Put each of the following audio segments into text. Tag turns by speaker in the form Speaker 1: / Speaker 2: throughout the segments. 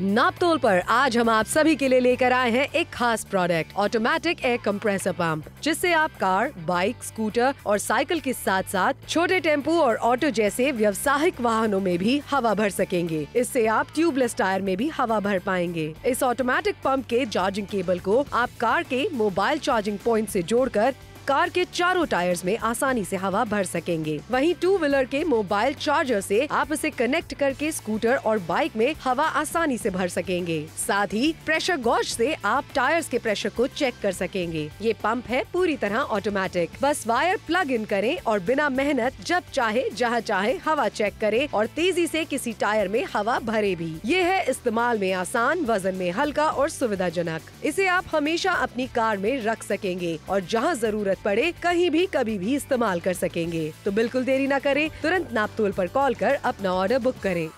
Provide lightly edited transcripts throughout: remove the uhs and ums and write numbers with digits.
Speaker 1: नापतोल पर आज हम आप सभी के लिए लेकर आए हैं एक खास product, automatic air compressor pump, जिससे आप कार, बाइक, स्कूटर और साइकिल के साथ साथ छोटे टेम्पो और ऑटो जैसे व्यावसायिक वाहनों में भी हवा भर सकेंगे। इससे आप ट्यूबलेस टायर में भी हवा भर पाएंगे। इस ऑटोमेटिक पंप के चार्जिंग केबल को आप कार के मोबाइल चार्जिंग पॉइंट से जोड़कर कार के चारों टायर्स में आसानी से हवा भर सकेंगे। वहीं टू व्हीलर के मोबाइल चार्जर से आप इसे कनेक्ट करके स्कूटर और बाइक में हवा आसानी से भर सकेंगे। साथ ही प्रेशर गॉज से आप टायर्स के प्रेशर को चेक कर सकेंगे। ये पंप है पूरी तरह ऑटोमेटिक। बस वायर प्लग इन करें और बिना मेहनत जब चाहे जहां चाहे हवा चेक करें और तेजी से किसी टायर में हवा भरे भी। ये है इस्तेमाल में आसान, वजन में हल्का और सुविधाजनक। इसे आप हमेशा अपनी कार में रख सकेंगे और जहां जरूरत पड़े कहीं भी कभी भी इस्तेमाल कर सकेंगे। तो बिल्कुल देरी न करें, तुरंत नापतोल पर कॉल कर अपना ऑर्डर बुक करें।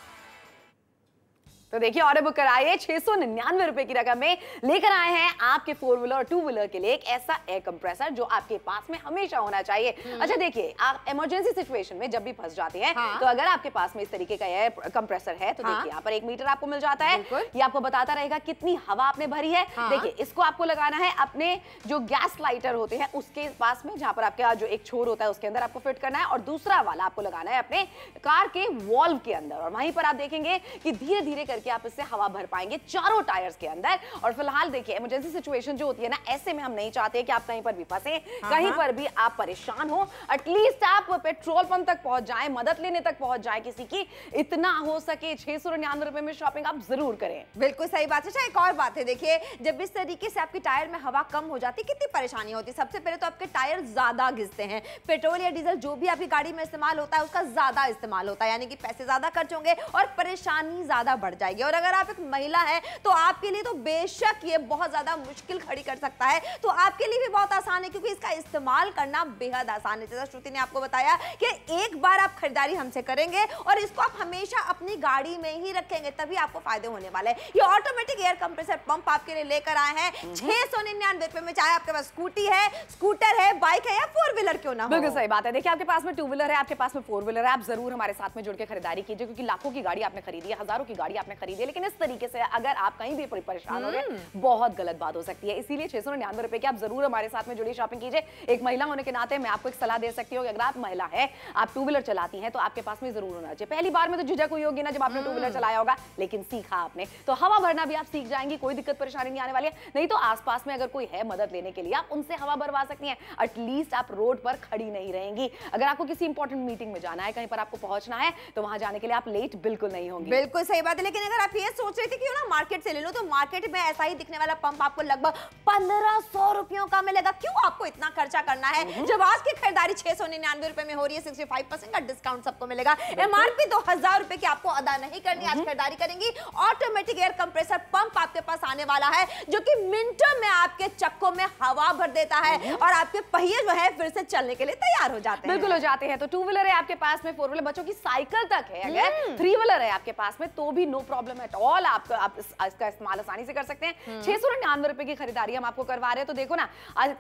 Speaker 2: तो देखिए, ऑर्डर बुक कराइए। 699 रुपए की रकम में लेकर आए हैं आपके 4 व्हीलर और 2 व्हीलर के लिए एक ऐसा एयर कंप्रेसर जो आपके पास में हमेशा होना चाहिए। अच्छा देखिए, आप इमरजेंसी सिचुएशन में जब भी फंस जाते हैं तो अगर आपके पास में इस तरीके का एयर कंप्रेसर है तो देखिए यहाँ पर 1 मीटर आपको मिल जाता है। ये आपको बताता रहेगा कितनी हवा आपने भरी है। देखिए, इसको आपको लगाना है अपने जो गैस लाइटर होते हैं उसके पास में, जहां पर आपका जो एक छोर होता है उसके अंदर आपको फिट करना है, और दूसरा वाला आपको लगाना है अपने कार के वॉल्व के अंदर। और वहीं पर आप देखेंगे कि धीरे धीरे करके आप इससे हवा भर पाएंगे चारों टायर्स के अंदर। और फिलहाल देखिए, इमरजेंसी सिचुएशन जो होती है ना, ऐसे में हम नहीं चाहते कि आप कहीं पर भी फंसे, कहीं पर भी आप परेशान हो। एटलीस्ट आप पेट्रोल पंप तक पहुंच जाएं, मदद लेने तक पहुंच जाएं किसी की, इतना हो सके 699 रुपए में शॉपिंग आप जरूर करें।
Speaker 3: बिल्कुल सही बात है। अच्छा, एक और बात है, देखिए जब इस तरीके से आपके टायर में हवा कम हो जाती है कितनी परेशानी होती है। सबसे पहले तो आपके टायर ज्यादा घिसते हैं। पेट्रोल या डीजल जो भी आपकी गाड़ी में इस्तेमाल होता है उसका ज्यादा इस्तेमाल होता है, यानी कि पैसे ज्यादा खर्च होंगे और परेशानी ज्यादा बढ़ जाएगी। और अगर आप एक महिला है तो आपके लिए तो बेशक ये बहुत ज्यादा मुश्किल खड़ी कर सकता है, तो आपके लिए भी बहुत आसान है क्योंकि इसका इस्तेमाल करना बेहद आसान है। जैसा श्रुति ने आपको बताया कि एक बार आप खरीदारी हमसे करेंगे और इसको आप हमेशा अपनी गाड़ी में ही रखेंगे, तभी आपको फायदे होने वाले हैं। ये ऑटोमेटिक एयर कंप्रेसर पंप आपके लिए लेकर आए हैं 699 रुपए में। चाहे आपके पास स्कूटी है, स्कूटर है, बाइक है या 4 व्हीलर क्यों ना हो।
Speaker 2: बिल्कुल सही बात है। देखिए, आपके पास में 2 व्हीलर है, आपके पास में 4 व्हीलर है, आप जरूर हमारे साथ में जुड़ के खरीदारी कीजिए, क्योंकि लाखों की गाड़ी आपने खरीदी है, हजारों की गाड़ी आपने खरीदी है, लेकिन इस तरीके से अगर आप कहीं भी परेशान हो रहे हैं, बहुत गलत बात हो सकती है। इसीलिए 699 रुपए की आप जरूर हमारे साथ में जुड़िए, शॉपिंग कीजिए। एक महिला होने के नाते मैं आपको एक सलाह दे सकती हूँ, अगर आप महिला है, आप 2 व्हीलर चलाती हैं, तो आपके पास में जरूर होना चाहिए। पहली बार में तो झिझक हुई होगी ना जब आपने 2 व्हीलर चलाया होगा, लेकिन सीखा आपने तो हवा भरना भी आप सीख जाएंगी, कोई दिक्कत परेशानी नहीं आने वाली है। नहीं तो आसपास में अगर कोई है मदद लेने के लिए, आप उनसे हवा भरवा सकती हैं। एटलीस्ट आप रोड पर खड़ी नहीं रहेंगी। अगर आपको किसी इंपॉर्टेंट मीटिंग में जाना है, कहीं पर आपको पहुंचना है, तो वहां जाने के लिए आप लेट बिल्कुल नहीं होंगी।
Speaker 3: बिल्कुल सही बात है। लेकिन अगर आप ये सोच रहे थे कि ना मार्केट से ले लो, तो मार्केट में ऐसा ही दिखने वाला पंप आपको लगभग 1500 रुपयों का मिलेगा। क्यों आपको इतना खर्चा करना है जब आज की खरीदारी 699 रुपए में हो रही है। 65% का डिस्काउंट सबको मिलेगा। एमआरपी 2000 रुपए की आपको अदा नहीं करनी, आज खरीदारी करेंगी। ऑटोमेटिक एयर कंप्रेसर पंप आपके पास आने वाला है जो कि मिनटों में आपके चक्कों में हवा भर देता है और आपके पहिए जो है फिर से चलने के लिए तैयार हो जाते हैं।
Speaker 2: बिल्कुल हो जाते हैं। तो 2 व्हीलर है आपके पास में, 4 व्हीलर, बच्चों की साइकिल तक है, अगर 3 व्हीलर है आपके पास में तो भी नो प्रॉब्लम एट ऑल, आप इसका इस्तेमाल आसानी से कर सकते हैं। 699 रुपए की खरीदारी हम आपको करवा रहे हैं, तो देखो ना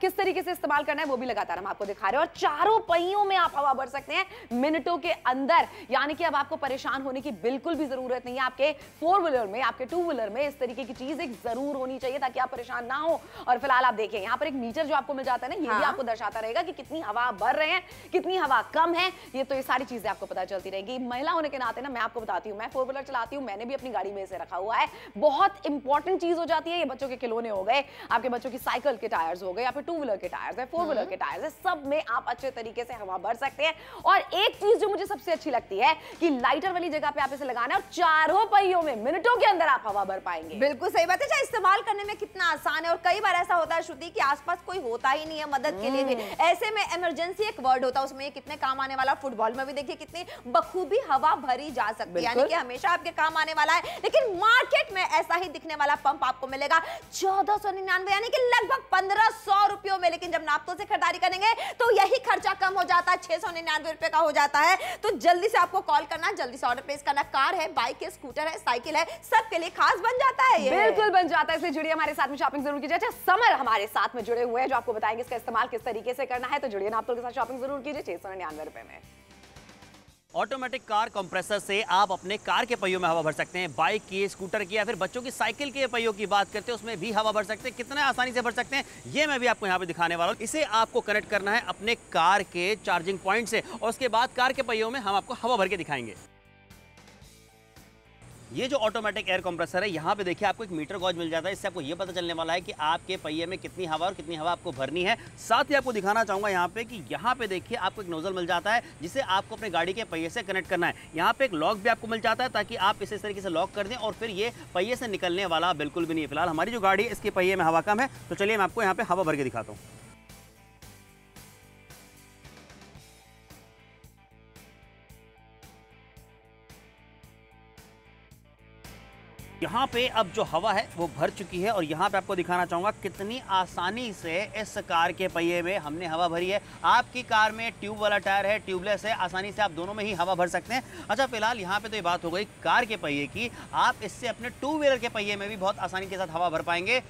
Speaker 2: किस तरीके से इस्तेमाल करना है वो भी लगातार हम आपको दिखा रहे हैं। और चारों पहियों में आप हवा भर सकते हैं मिनटों के अंदर, यानी कि अब आपको परेशान होने की बिल्कुल भी जरूरत नहीं है। आपके 4 व्हीलर में, आपके 2 व्हीलर में इस तरीके की चीज एक जरूर होनी चाहिए ताकि आप परेशान ना हो। और फिलहाल आप देखिए, यहाँ पर एक मीटर जो आपको मिल जाता है ना, ये भी आपको दर्शाता रहेगा कि कितनी हवा भर रहे हैं, कितनी हवा कम है। ये तो ये सारी चीजें आपको पता चलती रहेगी। महिला होने के नाते ना मैं आपको बताती हूँ, मैं 4 व्हीलर चलाती हूँ, मैंने भी अपनी गाड़ी में इसे रखा हुआ है। बहुत इंपॉर्टेंट चीज हो जाती है। ये बच्चों के खिलौने हो गए, आपके बच्चों की साइकिल के टायर्स हो गए, या फिर 2 व्हीलर के टायर्स है, 4 व्हीलर के टायर्स है, सब में आप अच्छे तरीके से हवा भर सकते हैं। और एक चीज जो मुझे सबसे अच्छी लगती है कि लाइटर वाली जगह पे आप इसे लगाना है और चारों पहियों में मिनटों के अंदर आप हवा भर पाएंगे।
Speaker 3: बिल्कुल सही बात है। इस्तेमाल करने में कितना आसान है। और कई बार ऐसा होता है श्रुति कि आसपास कोई होता ही नहीं है मदद के लिए भी। ऐसे में इमरजेंसी एक वर्ड होता है, उसमें ये कितने काम आने वाला। फुटबॉल में भी देखिए कितनी बखूबी हवा भरी जा सकती है, यानी कि हमेशा आपके काम आने वाला है। लेकिन मार्केट में ऐसा ही दिखने वाला पंप आपको मिलेगा 1499, यानी कि लगभग 1500 रुपयों में। लेकिन जब नापतोल से खरीदारी करेंगे तो यही खर्चा कम हो जाता है, 699 रुपए का हो जाता है। तो जल्दी से आपको कॉल करना, जल्दी से ऑर्डर प्लेस करना। कार है, बाइक है, स्कूटर है, साइकिल है, सबके लिए खास बन जाता है ये।
Speaker 2: बिल्कुल बन जाता है, इसलिए जुड़िए हमारे साथ में, शॉपिंग जरूर कीजिए। अच्छा, समर हमारे साथ में जुड़े हुए हैं जो आपको बताएंगे इसका इस्तेमाल किस तरीके से करना है, तो जुड़िए नापतोल के साथ, शॉपिंग जरूर कीजिए 699 रुपए में।
Speaker 4: ऑटोमेटिक कार कंप्रेसर से आप अपने कार के पहियों में हवा भर सकते हैं। बाइक की, स्कूटर की या फिर बच्चों की साइकिल के पहियों की बात करते हैं, उसमें भी हवा भर सकते हैं। कितना आसानी से भर सकते हैं ये मैं भी आपको यहाँ पे दिखाने वाला हूँ। इसे आपको कनेक्ट करना है अपने कार के चार्जिंग पॉइंट से और उसके बाद कार के पहियों में हम आपको हवा भर के दिखाएंगे। ये जो ऑटोमेटिक एयर कंप्रेसर है, यहाँ पे देखिए आपको एक मीटर गॉज मिल जाता है। इससे आपको ये पता चलने वाला है कि आपके पहिए में कितनी हवा और कितनी हवा आपको भरनी है। साथ ही आपको दिखाना चाहूँगा यहाँ पे कि यहाँ पे देखिए आपको एक नोजल मिल जाता है जिसे आपको अपने गाड़ी के पहिए से कनेक्ट करना है। यहाँ पे एक लॉक भी आपको मिल जाता है ताकि आप इसे इस तरीके से लॉक कर दें और फिर ये पहिए से निकलने वाला बिल्कुल भी नहीं है। फिलहाल हमारी जो गाड़ी है इसके पहिए में हवा कम है, तो चलिए मैं आपको यहाँ पे हवा भर के दिखाता हूँ। यहाँ पे अब जो हवा है वो भर चुकी है और यहाँ पे आपको दिखाना चाहूँगा कितनी आसानी से इस कार के पहिए में हमने हवा भरी है। आपकी कार में ट्यूब वाला टायर है, ट्यूबलेस है, आसानी से आप दोनों में ही हवा भर सकते हैं। अच्छा, फिलहाल यहाँ पे तो ये बात हो गई कार के पहिए की। आप इससे अपने टू व्हीलर के पहिए में भी बहुत आसानी के साथ हवा भर पाएंगे।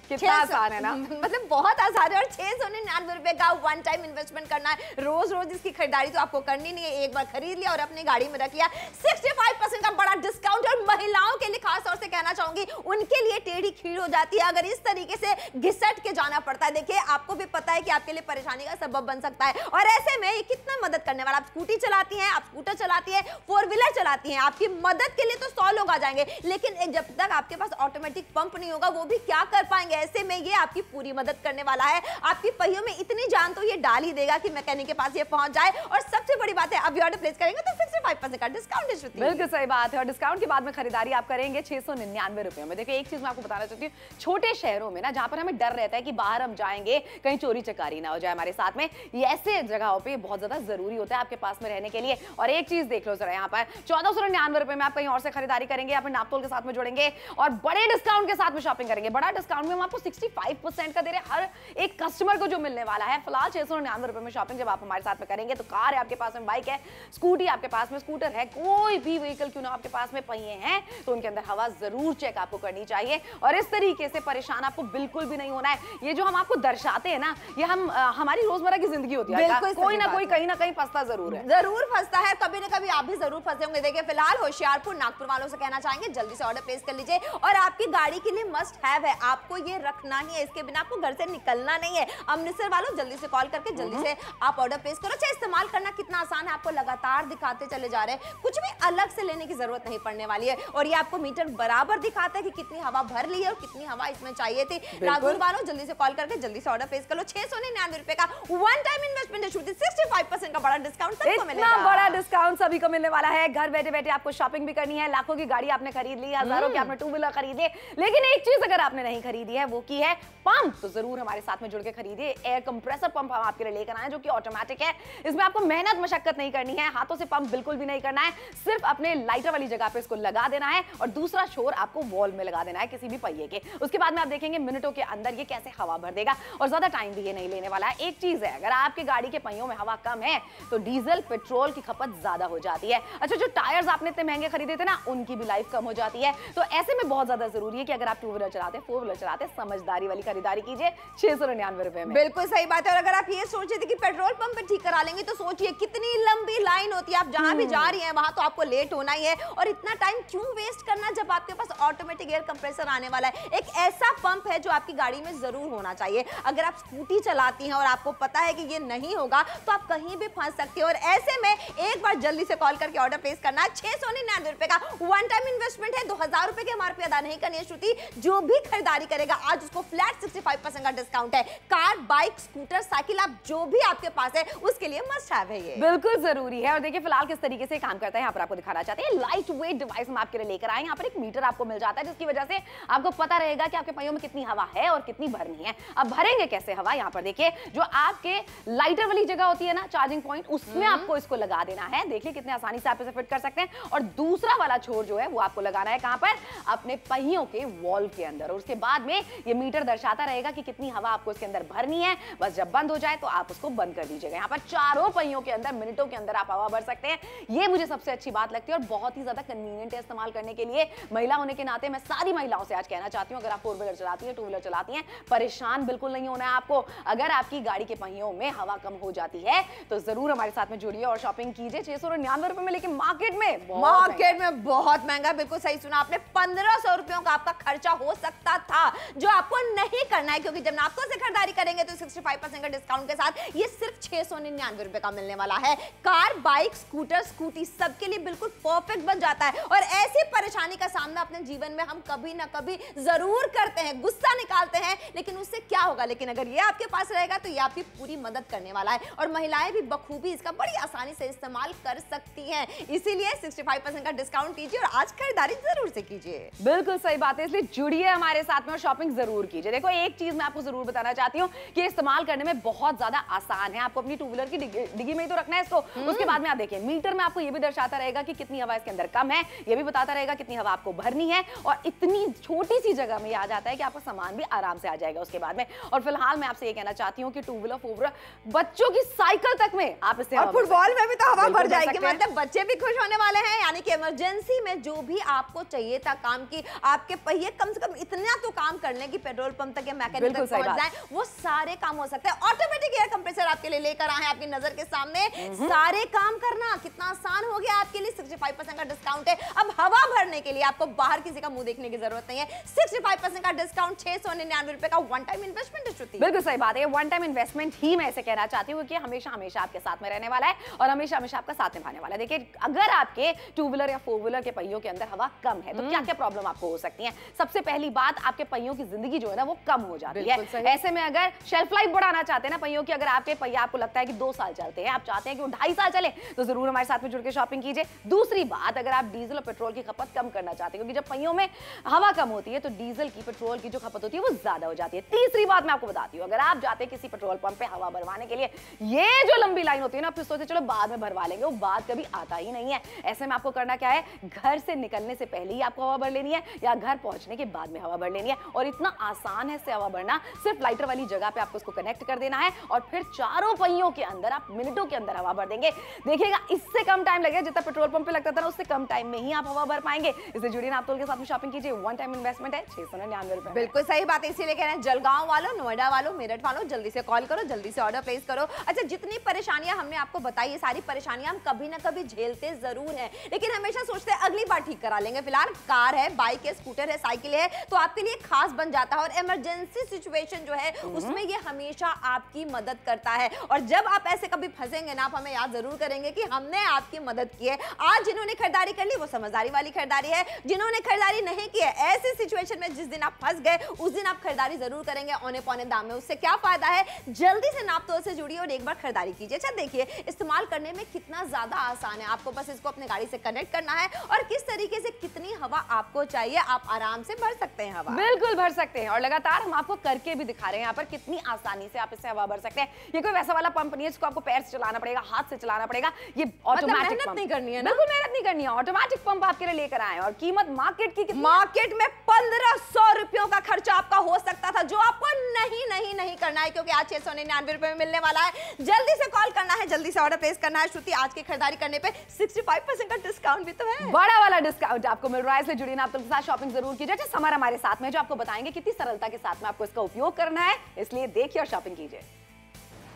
Speaker 2: कितना आसान है ना,
Speaker 3: मतलब बहुत आसान है। और 699 रुपए का वन टाइम इन्वेस्टमेंट करना है। रोज रोज इसकी खरीदारी तो आपको करनी नहीं है, एक बार खरीद लिया और अपनी गाड़ी में रख लिया। 65% का बड़ा डिस्काउंट। और महिलाओं के लिए खास तौर से कहना चाहूंगी, उनके लिए टेढ़ी खीर हो जाती है अगर इस तरीके से घिसट के जाना पड़ता है। देखिए, आपको भी पता है कि आपके लिए परेशानी का सबब बन सकता है और ऐसे में ये कितना मदद करने वाला। आप स्कूटी चलाती हैं, आप स्कूटर चलाती हैं, फोर व्हीलर चलाती हैं, आपकी मदद के लिए तो 100 लोग आ जाएंगे, लेकिन जब तक आपके पास ऑटोमेटिक पंप नहीं होगा वो भी क्या कर पाएंगे। ऐसे में ये आपकी पूरी मदद करने वाला है। आपकी पहियों में इतनी जान तो ये डाल ही देगा कि मैकेनिक के पास ये पहुंच जाए। और सबसे बड़ी बात है, अब ऑर्डर प्लेस करेंगे तो 65% का डिस्काउंट है।
Speaker 2: बिल्कुल सही बात है। और डिस्काउंट के बाद में खरीदारी आप करेंगे 699 रुपए में। देखिए, एक चीज मैं आपको बताना चाहती हूँ, छोटे शहरों में ना जहां पर हमें डर रहता है कि बाहर हम जाएंगे कहीं चोरी चकारी ना हो जाए हमारे साथ में, ऐसे जगहों पे बहुत ज्यादा जरूरी होता है आपके पास में रहने के लिए। और एक चीज देख लो जरा, यहाँ पर 1499 रुपए में आप कहीं और से खरीदारी करेंगे या फिर नापतोल के साथ में जोड़ेंगे और बड़े डिस्काउंट के साथ में शॉपिंग करेंगे। बड़ा डिस्काउंट में हम आपको 65% का दे रहे हैं हर एक कस्टमर को जो मिलने वाला है। फिलहाल 699 रुपए में शॉपिंग जब आप हमारे साथ में करेंगे तो कार है आपके पास में, बाइक है, स्कूटी आपके पास में, स्कूटर है, कोई भी व्हीकल क्यों ना आपके पास में पहिए हैं तो उनके अंदर हवा जरूर चेक आपको करनी चाहिए। और इस तरीके से परेशान आपको बिल्कुल भी नहीं होना है। ये जो हम आपको दर्शाते हैं ना, ये हम हमारी रोजमर्रा की जिंदगी होती है। कोई ना कोई कहीं ना कहीं फंसता जरूर है,
Speaker 3: जरूर फंसता है। कभी ना कभी आप भी जरूर फंसे होंगे। देखिए, फिलहाल होशियारपुर नागपुर वालों से कहना चाहेंगे जल्दी से ऑर्डर प्लेस कर लीजिए। और आपकी गाड़ी के लिए मस्ट हैव है, आपको ये रखना ही है, इसके बिना आपको घर से निकलना नहीं है। अमृतसर वालों जल्दी से कॉल करके जल्दी से आप ऑर्डर प्लेस करो। अच्छा, इस्तेमाल करना कितना आसान है, आपको लगातार दिखाते चले जा रहे हैं, कुछ भी अलग से लेने की जरूरत नहीं पड़ने वाली है। और ये आपको मीटर बराबर दिखाता है कि कितनी हवा भर ली है और कितनी हवा इसमें चाहिए थी। नागपुर वालों जल्दी से कॉल करके जल्दी से ऑर्डर प्लेस कर लो। 699 रुपए का वन टाइम इन्वेस्टमेंट है, 65% का बड़ा डिस्काउंट सबको मिलेगा।
Speaker 2: इतना बड़ा डिस्काउंट सभी को मिलने वाला है। घर बैठे बैठे आपको शॉपिंग भी करनी है, लाखों की गाड़ी आपने खरीद ली, हजारों की आपने टू व्हीलर खरीद ली, लेकिन एक चीज अगर आपने नहीं खरीदी है वो की है पंप, तो जरूर हमारे साथ में जुड़ के खरीदिए। एयर कंप्रेसर पंप हम आपके लिए लेकर आए जो कि ऑटोमेटिक है। इसमें आपको मेहनत मशक्कत नहीं करनी है, हाथों से पंप बिल्कुल भी नहीं करना है, सिर्फ अपने लाइटर वाली जगह पे इसको लगा देना है और दूसरा छोर आपको वॉल में लगा देना है किसी भी पहिए के। उसके बाद में आप देखेंगे मिनटों के अंदर ये कैसे हवा भर देगा और ज्यादा टाइम भी ये नहीं लेने वाला है। एक चीज है, अगर आपके गाड़ी के पहियों में हवा कम है तो डीजल पेट्रोल की खपत ज्यादा हो जाती है। अच्छा, जो टायर्स आपने इतने महंगे खरीदे थे ना, उनकी भी लाइफ कम हो जाती है। तो ऐसे में बहुत ज्यादा जरूरी है कि अगर आप टू व्हीलर चलाते हैं, फोर व्हीलर चलाते हैं, समझदारी वाली खरीदारी कीजिए 699 रुपए में।
Speaker 3: बिल्कुल सही बात है। और अगर आप ये सोच रहे थे कि पेट्रोल पंप पे ठीक करा लेंगे तो सोचिए कितनी लंबी लाइन होती है। आप जहां भी जा रही हैं वहां तो आपको लेट होना ही है। और इतना टाइम क्यों वेस्ट करना जब आपके पास ऑटोमेटिक एयर कंप्रेसर आने वाला है। एक ऐसा पंप है जो आपकी गाड़ी में जरूर होना चाहिए। अगर आप स्कूटी चलाती हैं और आपको पता है कि ये नहीं होगा तो आप कहीं भी फंस सकती है। और ऐसे में एक बार जल्दी से कॉल करके ऑर्डर प्लेस करना है। 699 रुपए का वन टाइम इन्वेस्टमेंट है, 2000 रुपए की एमआरपी अदा नहीं करनी है। श्रुति, जो भी खरीदारी करेगा आज उसको फ्लैट 65% का डिस्काउंट है। कार, बाइक, स्कूटर, साइकिल, आप जो भी आपके पास है उसके लिए मस्ट हैव है ये।
Speaker 2: बिल्कुल जरूरी है। और देखिए फिलहाल किस तरीके से काम करता है यहाँ पर आपको दिखाना चाहते हैं। लाइट वेट डिवाइस हम आपके लिए लेकर आए। यहाँ पर एक मीटर आपको मिल जाता है जिसकी वजह से आपको पता रहेगा कि आपके पहियों में कितनी हवा है और कितनी भरनी है। अब भरेंगे कैसे हवा, यहाँ पर देखिए जो आपके लाइटर वाली जगह होती है ना, चार्जिंग पॉइंट, उसमें आपको इसको लगा देना है। देखिए कितने आसानी से आप इसे फिट कर सकते हैं। और दूसरा वाला छोर जो है वो आपको लगाना है कहां पर, अपने पहियों के वॉल के अंदर। और उसके बाद में ये मीटर दर्शाता रहेगा कि कितनी हवा आपको इसके अंदर भरनी है। बस जब बंद हो जाए तो आप उसको बंद कर दीजिएगा। यहाँ पर चारों पहियों के अंदर मिनटों के अंदर आप हवा भर सकते हैं। ये मुझे सबसे अच्छी बात लगती है और बहुत ही ज्यादा कन्वीनियंट है इस्तेमाल करने के लिए। महिला होने के नाते मैं सारी महिलाओं से आज कहना चाहती हूँ, अगर आप 4 व्हीलर चलाती हैं, 2 व्हीलर चलाती हैं, परेशान बिल्कुल नहीं होना है आपको। अगर आपकी गाड़ी के पहियों में हवा कम हो जाती है तो जरूर हमारे साथ में जुड़िए और शॉपिंग कीजिए। 699 रुपए में, लेकिन मार्केट में
Speaker 3: बहुत महंगा। बिल्कुल सही सुना आपने, 1500 रुपयों का आपका खर्चा हो सकता था, जो आपको नहीं करना है, क्योंकि जब नाप्तो से खरीदारी करेंगे तो 65% का डिस्काउंट के साथ ये सिर्फ 699 रुपए का मिलने वाला है। कार, बाइक, स्कूटर, स्कूटी सबके लिए बिल्कुल परफेक्ट बन जाता है। और ऐसी परेशानी का सामना अपने जीवन में हम कभी ना कभी जरूर करते हैं, गुस्सा निकालते हैं, लेकिन उससे क्या होगा? लेकिन अगर ये आपके पास रहेगा तो ये आपकी पूरी मदद करने वाला है और महिलाएं भी बखूबी इसका बड़ी आसानी से इस्तेमाल कर सकती हैं। इसीलिए 65% का डिस्काउंट कीजिए और आज खरीदारी जरूर से कीजिए।
Speaker 2: बिल्कुल सही बात है, इसलिए जुड़िए हमारे साथ में और शॉपिंग जरूर कीजिए। देखो, एक चीज मैं आपको जरूर बताना चाहती हूँ कि इस्तेमाल करने में बहुत ज्यादा आसान है। आपको अपनी 2 व्हीलर की डिग्गी में ही तो रखना है इसको। उसके बाद में आप देखिए, मीटर में आपको ये भी दर्शाता रहेगा कि कितनी हवा इसके अंदर कम है, ये भी बताता रहेगा कितनी हवा आपको भरनी है। और इतनी छोटी सी जगह में आ जाता है कि आपका सामान भी आराम से आ जाएगा उसके बाद में। और फिलहाल मैं आपसे ये कहना चाहती हूँ कि 2 व्हीलर, 4 व्हीलर, बच्चों की साइकिल तक में आप इससे,
Speaker 3: और फुटबॉल में भी तो हवा भर जाएगी, मतलब बच्चे भी खुश होने वाले हैं। यानी कि इमरजेंसी में जो भी आपको चाहिए था काम की, आपके पहिए कम से कम इतना तो काम कर लें कि पेट्रोल पंप तक या मैकेनिक तक पहुंच जाए, वो सारे काम हो सकते हैं। ऑटोमेटिक एयर कंप्रेसर आपके लिए लेकर आए हैं आपकी नजर के सामने। सारे काम करना कितना आसान हो गया आपके लिए। 65% का डिस्काउंट है। अब हवा भरने के लिए आपको बाहर किसी का मुंह देखने की जरूरत नहीं है। 65% का डिस्काउंट, 699 रुपए का वन टाइम इन्वेस्टमेंट है। श्रुति,
Speaker 2: बिल्कुल सही बात है, वन टाइम इन्वेस्टमेंट ही मैं ऐसे कहना चाहती हूँ कि हमेशा हमेशा आपके साथ में रहने वाला है और हमेशा हमेशा आपका साथ निभाने वाला है। देखिए, अगर आपके 2 व्हीलर या 4 व्हीलर के पहियों के अंदर हवा कम है तो क्या क्या प्रॉब्लम आपको हो सकती है? सबसे पहली बात, आपके पहियों की जिंदगी जो है ना वो कम हो जाती है। ऐसे में अगर शेल्फ लाइफ बढ़ाना चाहते हैं ना पहियों की, अगर आपके पहिया आपको लगता है कि 2 साल चलते हैं, आप चाहते हैं कि वो 2.5 साल चले, तो जरूर हमारे साथ में जुड़ के शॉपिंग कीजिए। दूसरी बात, अगर आप डीजल और पेट्रोल की खपत कम करना चाहते हैं, क्योंकि जब पहियों में हवा कम होती है तो डीजल की, पेट्रोल की जो खपत होती है वो ज्यादा हो जाती है। तीसरी बात मैं आपको बताती हूँ, अगर आप जाते हैं किसी पेट्रोल पंप पे हवा भरवाने के लिए, ये जो लंबी लाइन होती है ना, फिर सोचते चलो बाद में भरवा लेंगे, वो बात कभी आता ही नहीं है। ऐसे में आपको करना क्या है, घर से निकलने से पहले ही आपको हवा भर लेनी है या घर पहुंचने के बाद में हवा भर लेनी है। और इतना आसान है इससे हवा भरना, सिर्फ लाइटर वाली जगह पे आपको इसको कनेक्ट कर देना है और फिर चारों पहियों के अंदर आप मिनटों के अंदर हवा भर देंगे। देखिएगा, इससे कम टाइम लगेगा जितना पेट्रोल पंप पे लगता था ना, उससे कम टाइम में ही आप हवा भर पाएंगे। इससे जुड़िए नापतोल के साथ में शॉपिंग कीजिए। वन टाइम इन्वेस्टमेंट है, 699 रुपए।
Speaker 3: बिल्कुल सही बात है, इसीलिए कह रहे हैं जलगांव वालों, नोएडा वालों, मेरठ वालों, जल्दी से कॉल करो, जल्दी से ऑर्डर प्लेस करो। अच्छा, जितनी परेशानियां हमने आपको बताई, ये सारी परेशानियां हम कभी ना कभी झेलते जरूर हैं, लेकिन हमेशा सोचते हैं अगली बार ठीक करा लेंगे। फिलहाल कार है, बाइक है, स्कूटर है, साइकिल है, तो आपके लिए खास बन जाता है। और इमरजेंसी सिचुएशन जो है उसमें ये हमेशा आपकी मदद करता है। और जब आप ऐसे कभी फंसेंगे ना, आप हमें याद जरूर करेंगे कि हमने आपकी मदद की है। आज जिन्होंने खरीदारी कर ली वो समझदारी वाली खरीदारी है, जिन्होंने खरीदारी नहीं की है, ऐसी सिचुएशन में जिस दिन आप फंस गए उस दिन आप खरीदारी जरूर करेंगे औने पौने दाम में। उससे क्या फायदा है, जल्दी से नापतोल से जुड़िए और एक बार खरीदारी कीजिए। अच्छा देखिए, इस्तेमाल करने में कितना ज्यादा आसान है। आपको बस इसको अपने गाड़ी से कनेक्ट करना है और किस तरीके से कितनी हवा आपको चाहिए आप आराम से भर सकते हैं हवा।
Speaker 2: बिल्कुल भर सकते हैं और लगातार हम आपको करके भी दिखा रहे हैं यहाँ पर कितनी आसानी से आप इससे हवा भर सकते हैं। ये कोई वैसा वाला पंप नहीं है जिसको आपको पैर से चलाना पड़ेगा, हाथ से चलाना पड़ेगा। ये ऑटोमेटिक
Speaker 3: मेहनत नहीं करनी है ना,
Speaker 2: बिल्कुल मेहनत नहीं करनी है। ऑटोमेटिक पंप आपके लिए लेकर आए और कीमत मार्केट की,
Speaker 3: मार्केट में 1500 रुपयों का खर्चा आपका हो सकता था, जो आपको नहीं करना है, क्योंकि आज 699 रुपए में मिलने वाला है। जल्दी से कॉल करना है, जल्दी से ऑर्डर प्लेस करना है। श्रुति, आज की खरीदारी करने पे 65% का डिस्काउंट भी तो है,
Speaker 2: बड़ा वाला डिस्काउंट आपको मिल रहा है, इसलिए जुड़िए नापतोल के साथ शॉपिंग जरूर कीजिए। अच्छा, समर हमारे साथ में जो आपको बताएंगे कितनी सरलता के साथ में आपको इसका उपयोग करना है, इसलिए देखिए और शॉपिंग कीजिए।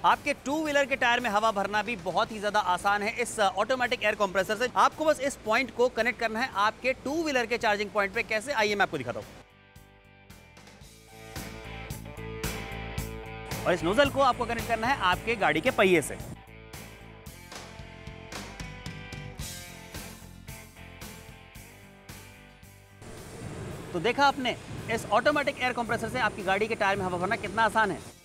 Speaker 4: आपके 2 व्हीलर के टायर में हवा भरना भी बहुत ही ज्यादा आसान है इस ऑटोमेटिक एयर कंप्रेसर से। आपको बस इस पॉइंट को कनेक्ट करना है आपके 2 व्हीलर के चार्जिंग पॉइंट पे। कैसे, आइए मैं आपको दिखाता हूं। और इस नोजल को आपको कनेक्ट करना है आपके गाड़ी के पहिए से। तो देखा आपने, इस ऑटोमेटिक एयर कंप्रेसर से आपकी गाड़ी के टायर में हवा भरना कितना आसान है।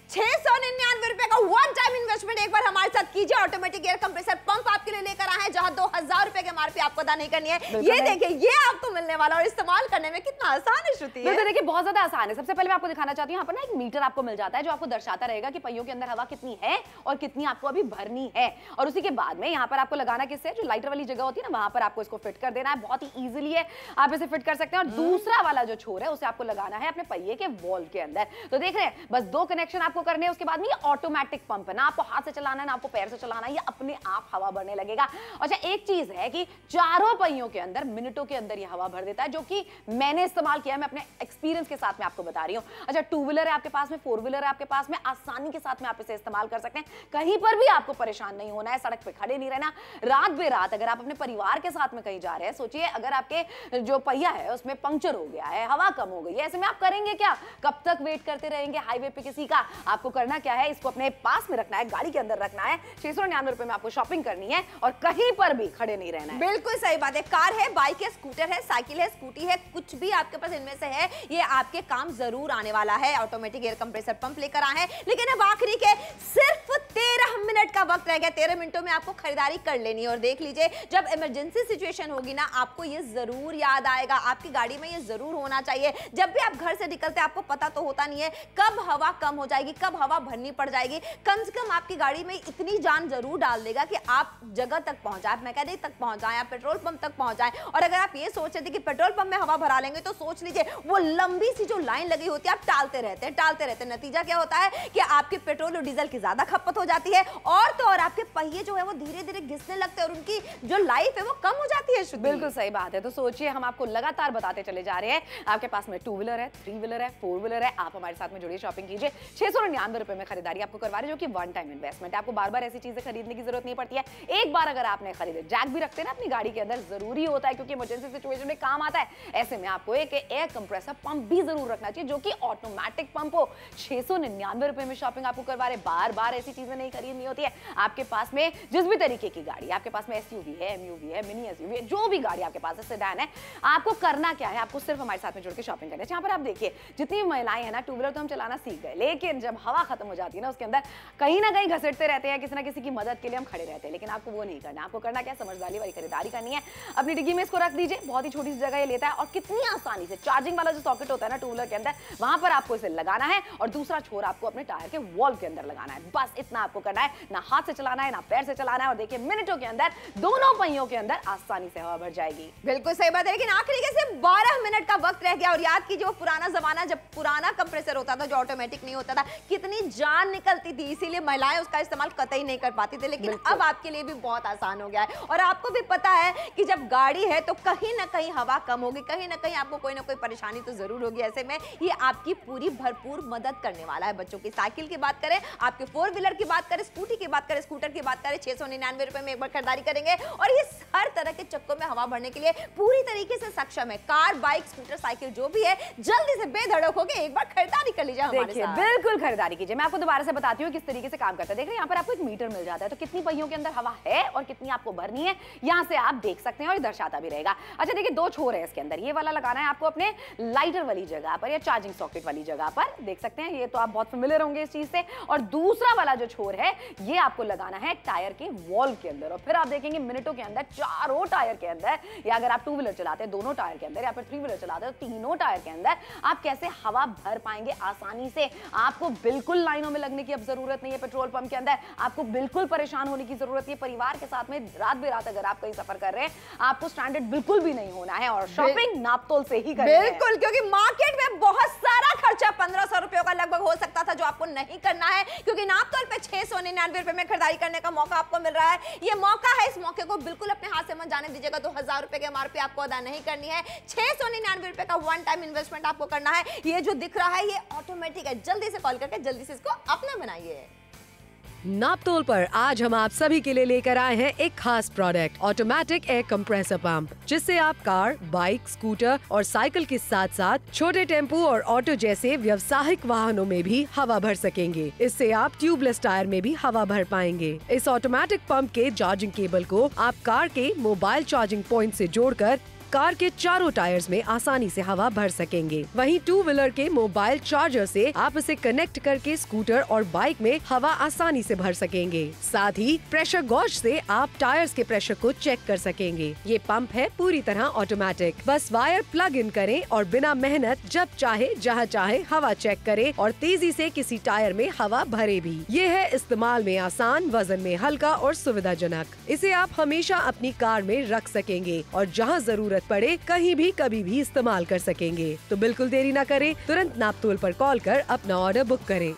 Speaker 3: 699 रुपए का वन टाइम इन्वेस्टमेंट एक बार हमारे साथ कीजिए। ऑटोमेटिक एयर कंप्रेसर पंप आपके लिए लेकर आए हैं, जहां 2000 रुपए के एमआरपी आपको अदा नहीं करनी है। ये देखिए, ये आपको मिलने वाला और इस्तेमाल करने में कितना आसान है। श्रुति,
Speaker 2: देखिए बहुत ज्यादा आसान है। सबसे पहले मैं आपको दिखाना चाहती हूँ, यहाँ पर ना एक मीटर आपको मिल जाता है जो आपको दर्शाता रहेगा कि पहियों के अंदर हवा कितनी है और कितनी आपको अभी भरनी है। और उसी के बाद में यहाँ पर आपको लगाना किससे, जो लाइटर वाली जगह होती है ना, वहां पर आपको इसको फिट कर देना है। बहुत ही ईजिली है, आप इसे फिट कर सकते हैं। और दूसरा वाला जो छोर है उसे आपको लगाना है अपने पहिए के वॉल के अंदर। तो देख रहे हैं, बस 2 कनेक्शन आपको आपको करने हैं। उसके बाद में ये ऑटोमेटिक पंप है ना, आपको हाथ से चलाना है ना आपको पैर से चलाना है, ये अपने आप हवा भरने लगेगा। अच्छा एक चीज है कि चारों पहियों के अंदर मिनटों के अंदर ये हवा भर देता है, जो कि मैंने इस्तेमाल किया है, मैं अपने एक्सपीरियंस के साथ में आपको बता रही हूँ। अच्छा टू व्हीलर है आपके पास में, फोर व्हीलर है आपके पास में, आसानी के साथ में आप इसे इस्तेमाल कर सकते हैं। कहीं पर भी आपको परेशान नहीं होना है, सड़क पे खड़े नहीं रहना। रात बेरात अगर आप अपने परिवार के साथ में कहीं जा रहे हैं, सोचिए अगर आपके जो पहिया है उसमें पंक्चर हो गया है, हवा कम हो गई है, ऐसे में आप करेंगे क्या? कब तक वेट करते रहेंगे हाईवे पे किसी का? आपको करना क्या है, इसको अपने पास में रखना है, गाड़ी के अंदर रखना है। 699 रुपए में आपको शॉपिंग करनी है और कहीं पर भी खड़े नहीं रहना है।
Speaker 3: बिल्कुल सही बात है। कार है, बाइक है, स्कूटर है, साइकिल है, स्कूटी है, कुछ भी आपके पास इनमें से है, ये आपके काम जरूर आने वाला है। ऑटोमेटिक एयर कंप्रेसर पंप लेकर आए हैं, लेकिन अब आखिरी के सिर्फ 13 मिनट का वक्त रह गया। 13 मिनटों में आपको खरीदारी कर लेनी है। और देख लीजिए जब इमरजेंसी सिचुएशन होगी ना, आपको ये जरूर याद आएगा, आपकी गाड़ी में ये जरूर होना चाहिए। जब भी आप घर से निकलते हैं आपको पता तो होता नहीं है कब हवा कम हो जाएगी, कब हवा भरनी पड़ जाएगी। कम से कम आपकी गाड़ी में इतनी जान जरूर डाल देगा कि आप जगह तक पहुंच जाए, मैकेनिक तक पहुंच जाए, आप पेट्रोल पंप तक पहुंच जाए। और अगर आप ये सोच रहे थे कि पेट्रोल पंप में हवा भरा लेंगे, तो सोच लीजिए वो लंबी सी जो लाइन लगी होती है आप टालते रहते हैं। नतीजा क्या होता है कि आपके पेट्रोल और डीजल की ज्यादा खपत हो जाती है, और तो और आपके पहिए जो है वो धीरे धीरे घिसने लगते हैं और उनकी जो लाइफ है वो कम हो जाती है।
Speaker 2: बिल्कुल सही बात है। तो सोचिए हम आपको लगातार बताते चले जा रहे हैं। आपके पास में टू व्हीलर है, थ्री व्हीलर है, फोर व्हीलर है, आप हमारे साथ में जुड़िए, शॉपिंग कीजिए। 699 रुपए में खरीदारी आपको करवा रहे हैं, जो कि वन टाइम इन्वेस्टमेंट है। आपको बार बार ऐसी चीजें खरीदने की जरूरत नहीं पड़ती है। एक बार अगर आपने खरीदे, जैक भी रखते हैं ना अपनी गाड़ी के अंदर, जरूरी होता है क्योंकि इमरजेंसी सिचुएशन में काम आता है। ऐसे में आपको एक एयर कंप्रेसर पंप भी जरूर रखना चाहिए, जो कि ऑटोमेटिक पंप हो। 699 रुपए में शॉपिंग आपको करवा रहे। बार बार ऐसी चीजें नहीं खरीदनी होती है। आपके पास में जिस भी तरीके की गाड़ी, आपके पास में एसयूवी है, एमयूवी है, मिनी एसयूवी है, जो भी गाड़ी आपके पास है, सेडान है, आपको करना क्या है, आपको सिर्फ हमारे साथ में जुड़ के शॉपिंग करनी है। यहाँ पर आप देखिए जितनी भी महिलाएं हैं ना, टू व्हीलर तो हम चलाना सीख गए, लेकिन जब हवा खत्म हो जाती है ना, उसके अंदर कहीं ना कहीं घसीटते रहते हैं, किसी ना किसी की मदद के लिए हम खड़े रहते हैं। लेकिन आपको वो नहीं करना। आपको करना क्या, समझदारी वाली खरीदारी करनी है। अपनी डिग्गी में इसको रख दीजिए, बहुत ही छोटी सी जगह ये लेता है और कितनी आसानी से चार्जिंग वाला जो सॉकेट होता है ना टू व्हीलर के अंदर, वहां पर आपको इसे लगाना है और दूसरा छोर आपको अपने टायर के वॉल के अंदर लगाना है। बस इतना आपको करना है, ना हाथ से चलाना है ना पैर से चलाना है। और देखिए मिनटों के अंदर दोनों पहियों के अंदर आसानी से हवा भर जाएगी।
Speaker 3: बिल्कुल सही बात है। लेकिन आखिरी के सिर्फ 12 मिनट का वक्त रह गया। और याद कीजिए वो पुराना जमाना, जब पुराना कंप्रेसर होता था जो ऑटोमेटिक नहीं होता था, कितनी जान निकलती थी, इसीलिए महिलाएं उसका इस्तेमाल कतई नहीं कर पाती थी। लेकिन अब आपके लिए भी बहुत आसान हो गया है। और आपको भी पता है कि जब गाड़ी है तो कहीं ना कहीं हवा कम होगी, कहीं ना कहीं आपको कोई ना कोई परेशानी तो जरूर होगी। ऐसे में ये आपकी पूरी भरपूर मदद करने वाला है। बच्चों की साइकिल की बात करें, आपके फोर व्हीलर की बात करें, स्कूटी की बात करें, स्कूटर की बात करें, 699 रुपए में एक बार खरीदारी करेंगे और ये हर तरह के चक्कों में हवा भरने के लिए पूरी तरीके से सक्षम है। कार, बाइक, स्कूटर, साइकिल जो भी है, जल्दी से बेधड़क होकर एक बार खरीदारी कर लीजिए हमारे साथ।
Speaker 2: बिल्कुल खरीदारी कीजिए। मैं आपको दोबारा से बताती हूँ किस तरीके से काम करता है। देख रहे हैं यहाँ पर आपको एक मीटर मिल जाता है, तो कितनी पहियों के अंदर हवा है और कितनी आपको भरनी है यहाँ से आप देख सकते हैं और दर्शाता भी रहेगा। अच्छा देखिए दो छोर है इसके अंदर, ये वाला लगाना है आपको अपने लाइटर वाली जगह पर या चार्जिंग सॉकेट वाली जगह पर, देख सकते हैं, ये तो आप बहुत फेमिलियर होंगे इस चीज से। और दूसरा वाला जो छोर है ये आपको लगाना है टायर के वॉल के अंदर। और फिर आप देखेंगे मिनटों के अंदर चारों टायर के अंदर, या अगर आप टू व्हीलर चलाते हैं दोनों टायर के अंदर, या फिर थ्री व्हीलर चलाते हैं तो तीनों टायर के अंदर आप कैसे हवा भर पाएंगे आसानी से। आपको बिल्कुल लाइनों में लगने की अब जरूरत नहीं है। पेट्रोल पंप के अंदर आपको बिल्कुल परेशान होने की जरूरत नहीं है। परिवार के साथ में रात बेरात अगर आप कहीं सफर कर रहे हैं, आपको स्ट्रैंडेड बिल्कुल भी नहीं होना है और शॉपिंग नापतोल से ही करनी है।
Speaker 3: बिल्कुल, क्योंकि मार्केट में बहुत सारा खर्चा 1500 रुपयों का लगभग हो सकता था, जो आपको नहीं करना है, क्योंकि नापतोल पे 699 रुपए में खरीदारी करने का मौका आपको मिल रहा है। ये मौका है, इस मौके को बिल्कुल अपने हाथ से मत जाने दीजिएगा। 2000 रुपए की एमआरपी आपको अदा नहीं करनी है। 699 रुपए का वन टाइम इन्वेस्टमेंट आपको करना है। ये जो दिख रहा है ये ऑटोमेटिक है। जल्दी से कॉल करके जल्दी से इसको अपना बनाइए।
Speaker 1: नापतोल पर आज हम आप सभी के लिए लेकर आए हैं एक खास product, automatic air compressor pump, जिससे आप कार, बाइक, स्कूटर और साइकिल के साथ साथ छोटे टेम्पो और ऑटो जैसे व्यावसायिक वाहनों में भी हवा भर सकेंगे। इससे आप ट्यूबलेस टायर में भी हवा भर पाएंगे। इस ऑटोमेटिक पंप के चार्जिंग केबल को आप कार के मोबाइल चार्जिंग पॉइंट से जोड़कर कार के चारों टायर्स में आसानी से हवा भर सकेंगे। वहीं टू व्हीलर के मोबाइल चार्जर से आप इसे कनेक्ट करके स्कूटर और बाइक में हवा आसानी से भर सकेंगे। साथ ही प्रेशर गॉज से आप टायर्स के प्रेशर को चेक कर सकेंगे। ये पंप है पूरी तरह ऑटोमेटिक। बस वायर प्लग इन करें और बिना मेहनत जब चाहे जहां चाहे हवा चेक करें और तेजी से किसी टायर में हवा भरे भी। ये है इस्तेमाल में आसान, वजन में हल्का और सुविधाजनक। इसे आप हमेशा अपनी कार में रख सकेंगे और जहां जरूरत पड़े कहीं भी कभी भी इस्तेमाल कर सकेंगे। तो बिल्कुल देरी न करें, तुरंत नापतोल पर कॉल कर अपना ऑर्डर बुक करें।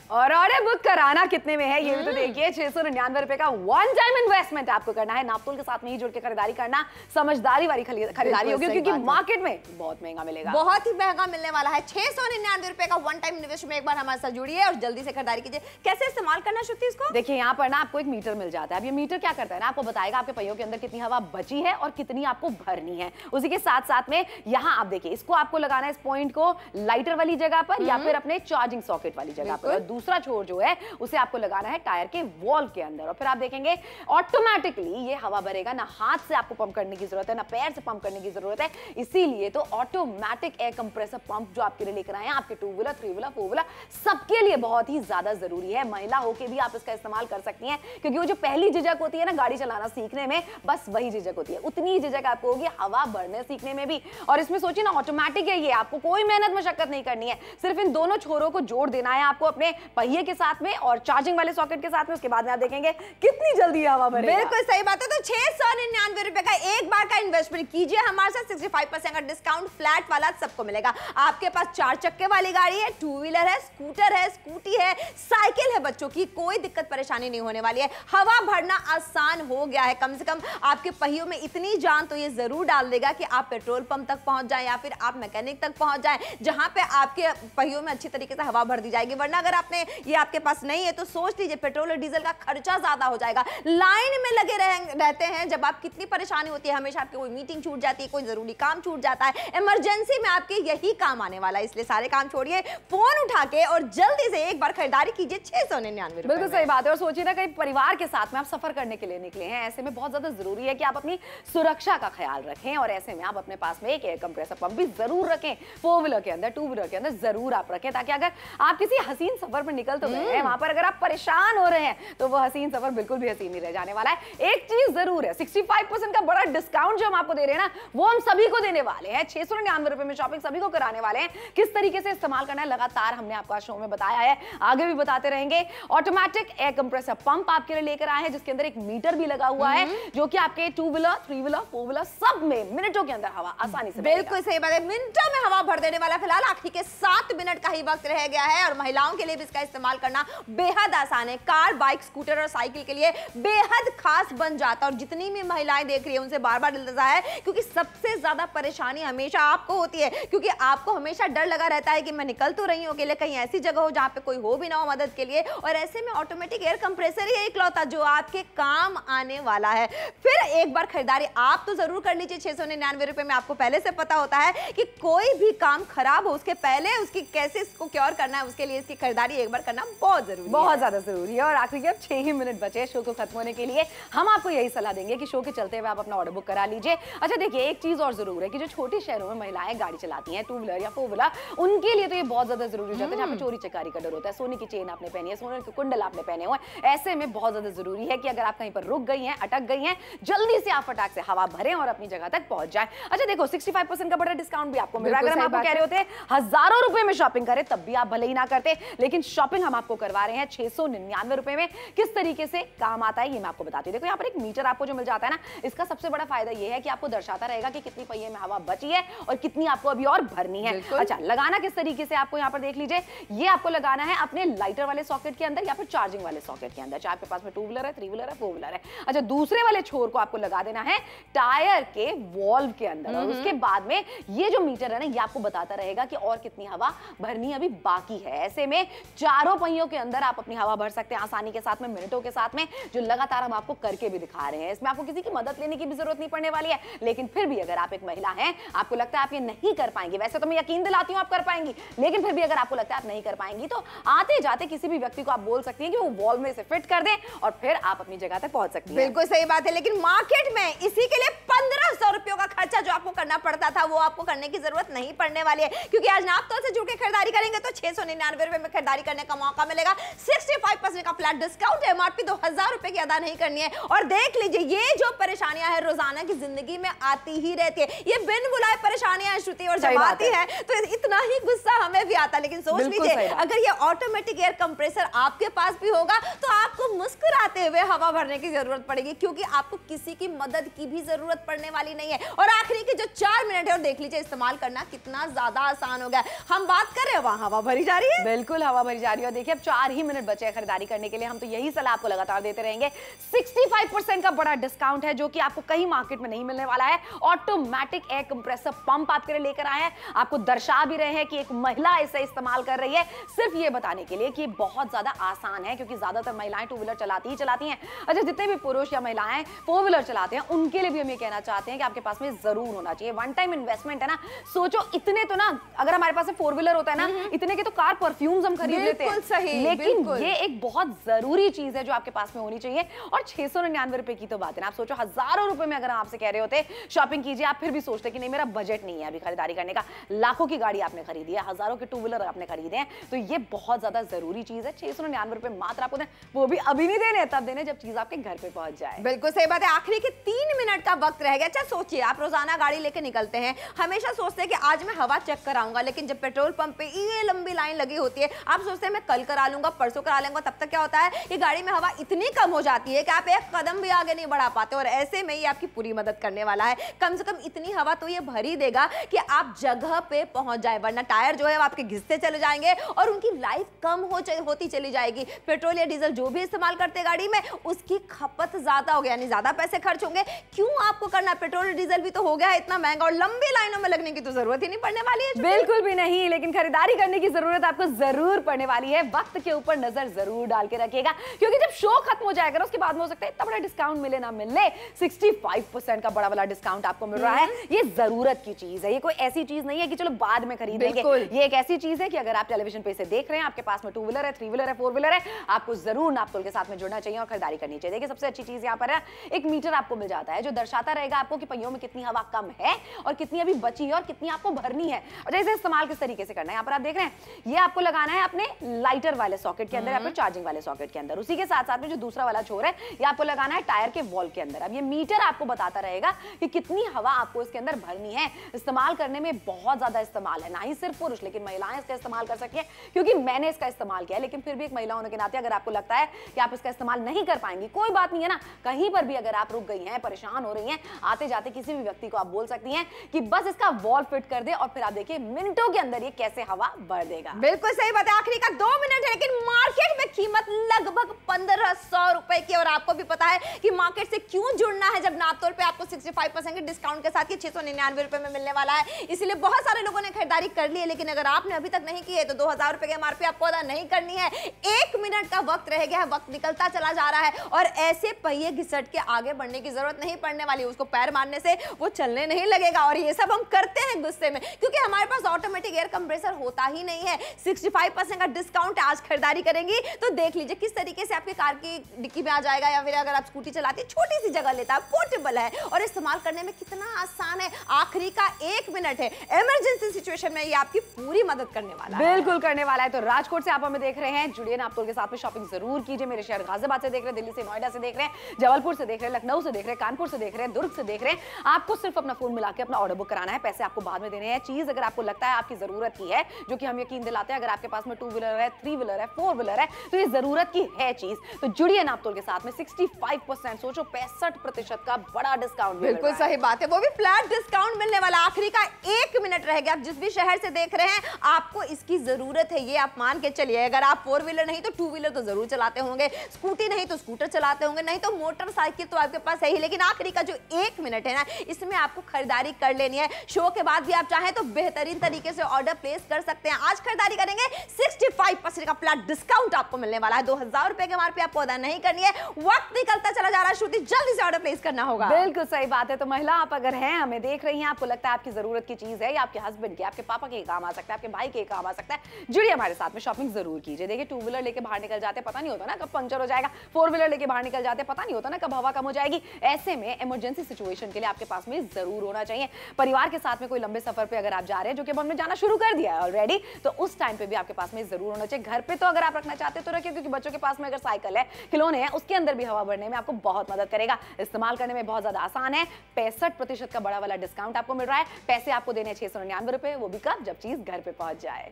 Speaker 2: और ऑर्डर बुक कराना कितने में है ये भी तो देखिए। 699 रुपए का वन टाइम इन्वेस्टमेंट आपको करना है। नापतोल के साथ में ही जुड़ के खरीदारी करना समझदारी वाली खरीदारी होगी, क्योंकि मार्केट में बहुत महंगा मिलेगा,
Speaker 3: बहुत ही महंगा मिलने वाला है। 699 रुपए का वन टाइम इन्वेस्टमेंट में एक बार हमारे साथ जुड़िए और जल्दी से खरीदारी कीजिए। कैसे इस्तेमाल करना श्रुति इसको?
Speaker 2: देखिए यहाँ पर ना आपको एक मीटर मिल जाता है। अब ये मीटर क्या करता है ना, आपको बताएगा आपके पहियों के अंदर कितनी हवा बची है और कितनी आपको भरनी है। उसी के साथ साथ में यहाँ आप देखिए, इसको आपको लगाना है इस पॉइंट को लाइटर वाली जगह पर या फिर अपने चार्जिंग सॉकेट वाली जगह पर, और दूसरा छोर जो है उसे आपको लगाना है टायर के वॉल्व के अंदर। और फिर आप देखेंगे ऑटोमेटिकली ये हवा भरेगा। ना हाथ से आपको पंप करने की जरूरत है, ना पैर से पंप करने की जरूरत है। इसीलिए तो ऑटोमेटिक एयर कंप्रेसर पंप जो आपके लिए लेकर आए हैं, आपके 2 व्हीलर 3 व्हीलर 4 व्हीलर सबके लिए बहुत ही ज्यादा जरूरी है। महिला होके भी आप इसका इस्तेमाल कर सकती हैं, क्योंकि वो जो पहली झिझक होती है ना गाड़ी चलाना सीखने में, बस वही झिझक होती है। उतनी ही झिझक आपको होगी हवा भरने सीखने में भी। और इसमें सोचिए ना, ऑटोमेटिक है ये, आपको कोई मेहनत मशक्कत नहीं करनी है। सिर्फ इन दोनों छोरों को जोड़ देना है आपको अपने पहिए के साथ में और चार्जिंग वाले सॉकेट के साथ में। उसके बाद में आप देखेंगे कितनी जल्दी हवा भरेगा।
Speaker 3: बिल्कुल सही बात है। तो 699 रुपए का एक बार का इन्वेस्टमेंट कीजिए हमारे साथ। 65% का डिस्काउंट फ्लैट वाला सबको मिलेगा। आपके पास 4 चक्के वाली गाड़ी है, 2 व्हीलर है, स्कूटर है, स्कूटी है, साइकिल है, बच्चों की कोई दिक्कत परेशानी नहीं होने वाली है। हवा भरना आसान हो गया है। कम से कम आपके पहियों में इतनी जान तो ये जरूर डाल देगा कि आप पेट्रोल पंप तक पहुंच जाएं या फिर आप मैकेनिक तक पहुंच जाएं, जहां पे आपके पहियों में अच्छी तरीके से हवा भर दी जाएगी। वरना अगर आपने ये आपके पास नहीं है तो सोच लीजिए पेट्रोल और डीजल का खर्चा ज्यादा हो जाएगा। लाइन में लगे रहते हैं जब आप, कितनी परेशानी होती है। हमेशा आपकी कोई मीटिंग छूट जाती है, कोई जरूरी काम छूट जाता है, इमरजेंसी में आपके यही काम आने वाला है। इसलिए सारे काम छोड़िए, फोन उठा के और जल्दी से एक बार खरीदारी कीजिए 699 रुपए।
Speaker 2: बिल्कुल सही बात है। और सोचिए ना, कहीं परिवार के साथ में आप सफर करने के लिए निकले हैं, ऐसे में बहुत ज्यादा जरूरी है कि आप अपनी सुरक्षा का ख्याल रखें। और ऐसे में आप अपने पास में एक एयर कंप्रेसर पंप भी जरूर रखें। 4 व्हीलर के अंदर, 2 व्हीलर के अंदर जरूर आप रखें, ताकि अगर आप किसी हसीन सफर पर निकल तो गए हैं, वहां पर अगर आप परेशान हो रहे हैं तो वो हसीन सफर बिल्कुल भी हसीन नहीं रह जाने वाला है। एक चीज जरूर है, 65% का बड़ा डिस्काउंट जो हम आपको दे रहे हैं ना, वो हम सभी को देने वाले हैं। 699 रुपए में शॉपिंग सभी को कराने वाले हैं। किस तरीके से इस्तेमाल करना है लगातार हमने आपको आज शो में बताया है, आगे भी बताते रहेंगे। ऑटोमेटिक एयर कंप्रेसर पंप आपके लिए लेकर आए हैं, जिसके अंदर एक मीटर भी लगा हुआ है, जो कि आपके 2 व्हीलर 3 व्हीलर 4 व्हीलर सब में मिनटों के अंदर हवा आसानी से
Speaker 3: बिल्कुल सही बात है, मिनटों में हवा भर देने वाला। फिलहाल आखिरी के 7 मिनट का ही वक्त रह गया है और महिलाओं के लिए भी इसका इस्तेमाल करना बेहद आसान है। कार, बाइक, स्कूटर और साइकिल के लिए बेहद खास बन जाता है। और जितनी भी महिलाएं देख रही है उनसे बार बार दिल है, क्योंकि सबसे ज्यादा परेशानी हमेशा आपको होती है, क्योंकि आपको हमेशा डर लगा रहता है कि मैं निकल तो रही हूँ अकेले, कहीं ऐसी जगह हो जहां पे कोई हो भी ना हो मदद के लिए। और ऐसे में ऑटोमेटिक एयर कंप्रेसर ही इकलौता जो आपके काम आने वाला है। फिर एक बार खरीदारी आप तो जरूर कर लीजिए। 699 रुपए में आपको पहले से पता होता है कि कोई भी काम खराब हो उसके पहले उसकी कैसे इसको क्योर करना है, उसके लिए इसकी खरीदारी एक बार करना बहुत जरूरी है,
Speaker 2: बहुत ज्यादा जरूरी है। और आखिरी के अब 6 ही मिनट बचे शो को खत्म होने के लिए। हम आपको यही सलाह देंगे कि शो के चलते हुए आप अपना ऑर्डर बुक करा लीजिए। अच्छा देखिए, एक चीज और जरूर है कि जो छोटे शहरों में महिलाएं गाड़ी चलाती हैं, 2 व्हीलर या 4 व्हीलर, उनके लिए तो ये बहुत ज्यादा जरूरी हो जाता है, जहाँ पे चोरी चकारी का डर होता है। सोने की चेन आपने पहनी है, सोने के कुंडल आपने पहने हुए, ऐसे में बहुत ज्यादा जरूरी है कि अगर आप कहीं पर रुक गई हैं, अटक गई हैं, जल्दी से आप फटाक से हवा भरें और अपनी जगह तक पहुंच जाए। अच्छा देखो, 65% का बड़ा डिस्काउंट भी आपको मिल रहा है। अगर हम आपको कह रहे होते हजारों रुपए में शॉपिंग करें तब भी आप भले ही ना करते, लेकिन शॉपिंग हम आपको करवा रहे हैं 699 रुपए में। किस तरीके से काम आता है ये मैं आपको बताती हूँ। देखो यहाँ पर एक मीटर आपको जो मिल जाता है ना, इसका सबसे बड़ा फायदा ये है कि आपको दर्शाता रहेगा कि कितनी पहिए में हवा बची है और कितनी आपको अभी और भरनी है। अच्छा, लगाना किस तरीके से आपको यहाँ पर देख लीजिए, ये आपको लगाना है अपने लाइटर वाले सॉकेट के अंदर या फिर चार्जिंग वाले सॉकेट के अंदर, चाहे आपके पास में 2 व्हीलर है, 3 व्हीलर है, 4 व्हीलर है। अच्छा, दूसरे वाले छोर को आपको लगा देना है टायर के वॉल्व के अंदर, और उसके बाद में ये जो मीटर है ना, ये आपको बताता रहेगा कि और कितनी हवा भरनी अभी बाकी है। ऐसे में चारों पहियों के अंदर आप अपनी हवा भर सकते हैं आसानी के साथ में, मिनटों के साथ में, जो लगातार हम आपको करके भी दिखा रहे हैं। इसमें आपको किसी की मदद लेने की भी जरूरत नहीं पड़ने वाली है। लेकिन फिर भी अगर आप एक महिला हैं, आपको लगता है आप ये नहीं कर पाएंगी, वैसे तो मैं यकीन दिलाती हूं आप कर पाएंगी, लेकिन फिर भी अगर आपको लगता है आप नहीं कर पाएंगी, तो आते जाते किसी भी व्यक्ति को आप बोल सकती हैं कि वो वॉल में से फिट कर दें और फिर आप अपनी जगह तक पहुंच सकती हैं।
Speaker 3: बिल्कुल सही बात है, लेकिन मार्केट में इसी के लिए 1500 रुपयों का खर्चा जो आपको करना पड़ता था, वो आपको करने की जरूरत नहीं पड़ने वाली है, क्योंकि आज नापतोल से जुड़ के खरीदारी करेंगे तो 699 रुपए में खरीदारी करने का मौका मिलेगा। 65% का फ्लैट डिस्काउंट है, एमआरपी 2000 रुपए की अदा नहीं करनी है। और देख लीजिए, ये जो परेशानियां है रोजाना की जिंदगी में आती ही रहती है, ये बिन बुलाए परेशानियां हैं श्रुति, और जब आती है तो इतना ही गुस्सा हमें भी आता है। लेकिन सोच लीजिए, अगर ये ऑटोमेटिक एयर कंप्रेसर आपके पास भी होगा तो आपको मुस्कुराते हुए हवा भरने की जरूरत पड़ेगी, क्योंकि आपको किसी की मदद की भी जरूरत पड़ने वाली नहीं है। और आखिरी के जो 4 मिनट है, और देख लीजिए इस्तेमाल करना कितना ज्यादा आसान हो गया। हम बात कर रहे हैं, वहां हवा भरी जा रही है,
Speaker 2: बिल्कुल हवा भरी करी जा रही है। देखिए अब 4 ही मिनट बचे हैं खरीदारी करने के लिए, हम तो यही सलाह आपको लगातार देते रहेंगे। 65% का बड़ा डिस्काउंट है जो कि आपको कहीं मार्केट में नहीं मिलने वाला है। ऑटोमेटिक एयर कंप्रेसर पंप आपके लिए लेकर आए हैं, आपको दर्शा भी रहे हैं कि एक महिला इसे इस्तेमाल कर रही है, सिर्फ ये बताने के लिए कि बहुत ज्यादा आसान है, क्योंकि ज्यादातर महिलाएं टू व्हीलर चलाती हैं। अच्छा, जितने भी पुरुष या महिलाएं फोर व्हीलर चलाते हैं उनके लिए भी हम ये कहना चाहते हैं कि आपके पास में जरूर होना चाहिए। वन टाइम इन्वेस्टमेंट है ना, सोचो इतने तो ना, अगर हमारे पास फोर व्हीलर होता है ना, इतने के तो कार परफ्यूम्स हम खरीद लेते हैं, लेकिन ये एक बहुत जरूरी चीज है जो आपके पास में होनी चाहिए। और 699 रुपए की तो बात है ना, आप सोचो हजारों रुपए में अगर हम आपसे कह रहे होते शॉपिंग कीजिए, आप फिर भी सोचते कि नहीं मेरा बजट नहीं है अभी खरीदारी करने का। लाखों की गाड़ी आपने खरीदी है, हजारों के टू व्हीलर आपने खरीदे हैं, तो ये बहुत ज्यादा जरूरी चीज है। 699 रुपए मात्र आपको, वो भी अभी नहीं देने, तब देने जब चीज आपके घर पे पहुंच जाए।
Speaker 3: बिल्कुल सही बात है। आखिरी के 3 मिनट का वक्त रह गया। अच्छा सोचिए, आप रोजाना गाड़ी लेके निकलते हैं, हमेशा सोचते हैं कि आज मैं हवा चेक कराऊंगा, लेकिन जब पेट्रोल पंप पे ये लंबी लाइन लगी होती है, आप सोचते हैं मैं कल करा लूंगा, परसों करा लूंगा। तब तक क्या होता है कि गाड़ी में हवा इतनी कम हो जाती है कि आप एक कदम भी आगे नहीं बढ़ा पाते। और ऐसे में ये आपकी पूरी मदद करने वाला है। कम से कम इतनी हवा तो ये भर ही देगा कि आप जगह पे पहुंच जाए, वरना टायर जो है वो आपके घिसते चले जाएंगे और उनकी लाइफ कम होती चली जाएगी। पेट्रोल या डीजल जो भी इस्तेमाल करते गाड़ी में, उसकी खपत ज्यादा हो गया, यानी ज्यादा पैसे खर्च होंगे। क्यों आपको करना है? पेट्रोल डीजल भी तो हो गया है इतना महंगा, और लंबी लाइनों में लगने की तो जरूरत ही नहीं पड़ने वाली है।
Speaker 2: बिल्कुल भी नहीं, लेकिन खरीदारी करने की जरूरत आपको जरूर पड़ने वाली है। वक्त के ऊपर नजर जरूर डाल के रखिएगा, क्योंकि जब शो खत्म हो जाएगा उसके बाद में हो सकता है इतना बड़ा डिस्काउंट मिले ना मिले। 65% का बड़ा वाला डिस्काउंट आपको मिल रहा है। ये जरूरत की चीज है, ये कोई ऐसी चीज नहीं है कि चलो बाद में खरीदेंगे। ये एक ऐसी चीज है कि अगर आप टेलीविजन पे इसे देख रहे हैं, आपके पास में टू व्हीलर है, थ्री व्हीलर है, फोर व्हीलर है, आपको जरूर नापतोल के साथ में जुड़ना चाहिए और खरीदारी करनी चाहिए। देखिए सबसे अच्छी चीज यहाँ पर है, एक मीटर आपको मिल जाता है जो दर्शाता रहेगा आपको कि पहियों में कितनी हवा कम है और कितनी अभी बची है और कितनी आपको भरनी है। और इसे इस्तेमाल किस तरीके से करना है, यहाँ पर आप देख रहे हैं, ये आपको लगाना है अपने लाइटर वाले सॉकेट के अंदर, अपने चार्जिंग वाले सॉकेट के अंदर। उसी के साथ साथ में जो दूसरा वाला छोर है, ये आपको लगाना है टायर के वॉल के अंदर। अब ये मीटर आपको बताता रहेगा कि कितनी हवा आपको इसके अंदर भरनी है। इस्तेमाल करने में बहुत ज्यादा इस्तेमाल है, ना ही सिर्फ पुरुष लेकिन महिलाएं इसका इस्तेमाल कर सकती हैं, क्योंकि मैंने इसका इस्तेमाल किया। लेकिन फिर भी एक महिला होने के नाते अगर आपको लगता है कि आप इसका इस्तेमाल नहीं कर पाएंगी, कोई बात नहीं है ना। कहीं पर भी अगर आप रुक गई हैं, परेशान हो रही हैं, आते जाते किसी भी व्यक्ति को आप बोल सकती हैं कि बस इसका वॉल फिट कर दे, और फिर आप देखिए मिनटों के अंदर ये कैसे हवा भर देगा।
Speaker 3: बिल्कुल सही बात है। आखिरी का 2 मिनट है, लेकिन मार्केट में कीमत लगभग 1500 रुपए की। और आपको भी पता है कि मार्केट से क्यों जुड़ना है, जब नापतोल पे आपको 65% के डिस्काउंट के साथ ये 699 रुपए में मिलने वाला है। इसलिए बहुत सारे लोगों ने खरीदारी कर ली है, लेकिन अगर आपने अभी तक नहीं की है तो 2000 रुपए की एमआरपी आपको अदा नहीं करनी है। 1 मिनट का वक्त रह गया है, वक्त निकलता चला जा रहा है, और ऐसे पहिए घिसट के आगे बढ़ने की जरूरत नहीं पड़ने वाली। उसको पैर मारने से वो चलने नहीं लगेगा। और ये सब हम करते हैं गुस्से में, क्योंकि हमारे पास ऑटोमेटिक एयर कंप्रेसर होता ही नहीं है। 65% का डिस्काउंट आज खरीदारी करेंगी तो देख लीजिए किस तरीके से आपके कार की डिक्की में आ जाएगा, या फिर अगर आप स्कूटी चलाती है, छोटी सी जगह लेता है, पोर्टेबल है और इस्तेमाल करने में कितना आसान है। आखिरी का 1 मिनट है, इमरजेंसी सिचुएशन में ये आपकी पूरी मदद करने वाला है।
Speaker 2: बिल्कुल करने वाला है। तो राजकोट से आप हमें देख रहे हैं, जुड़िए नापतोल के साथ में शॉपिंग जरूर कीजिए। मेरे शहर गाजियाबाद से देख रहे हैं, दिल्ली से, नोएडा से देख रहे हैं, जबलपुर से देख रहे हैं, लखनऊ से देख रहे हैं, कानपुर से देख रहे हैं, दुर्ग से देख रहे हैं, आपको सिर्फ अपना फोन मिला के अपना ऑर्डर बुक कराना है। पैसे आपको बाद में देने हैं। चीज अगर आपको लगता है आपकी जरूरत की है, जो कि हम यकीन दिलाते हैं, अगर आपके पास में टू व्हीलर है, थ्री व्हीलर है, फोर व्हीलर है, तो ये जरूरत की है चीज, तो जुड़िए नापतोल के साथ में। 65%, सोचो 65% का बड़ा डिस्काउंट।
Speaker 3: बिल्कुल सही बात है, वो भी फ्लैट डिस्काउंट मिलने वाला। आखिरी का 1 मिनट रह गया। आप जिस भी शहर से देख रहे हैं, आपको इसकी जरूरत है, ये आप मान के चलिए। अगर आप फोर व्हीलर नहीं तो टू व्हीलर तो जरूर चलाते होंगे, स्कूटी नहीं तो स्कूटर चलाते होंगे, नहीं तो मोटरसाइकिल तो आपके पास है ही। लेकिन आखिरी का जो 1 मिनट है ना, इसमें आपको खरीदारी कर लेनी है। शो के बाद भी आप चाहें तो बेहतरीन तरीके से ऑर्डर प्लेस कर सकते हैं। आज खरीदारी करेंगे, 65% का फ्लैट डिस्काउंट आपको मिलने वाला है। 2000 रुपए के एमआरपी आपको अदा नहीं करनी है। वक्त निकलता चला जा रहा है, श्रुति जल्दी से ऑर्डर प्लेस करना होगा।
Speaker 2: बिल्कुल सही बात है। तो महिला आप अगर हैं, हमें देख रही हैं, आपको लगता है आपकी जरूरत की चीज है, या आपके हस्बैंड के, आपके पापा के काम आ सकता है, आपके भाई के काम आ सकता है, जुड़िए हमारे साथ में, शॉपिंग जरूर कीजिए। देखिए टू व्हीलर लेके बाहर निकल जाते, पता नहीं होता ना कब पंचर हो जाएगा, फोर व्हीलर लेके बाहर निकल जाते, पता नहीं होता ना कब हवा कम हो जाएगी। ऐसे में इमरजेंसी सिचुएशन के लिए आपके पास में जरूर होना चाहिए। परिवार के साथ में कोई लंबे सफर पे अगर आप जा रहे हैं, जो कि अब हमने जाना शुरू कर दिया है ऑलरेडी, तो उस टाइम पे भी आपके पास में जरूर होना चाहिए। घर पे तो अगर आप रखना चाहते तो रखिए, क्योंकि बच्चों के पास में अगर साइकिल है, खिलौने हैं, उसके अंदर भी हवा भरने में आपको बहुत मदद करेगा। इस्तेमाल करने में बहुत ज्यादा आसान है। 65% का बड़ा वाला डिस्काउंट आपको मिल रहा है। पैसे आपको देने 699 रुपए, वो भी कब, जब चीज घर पे पहुंच जाए।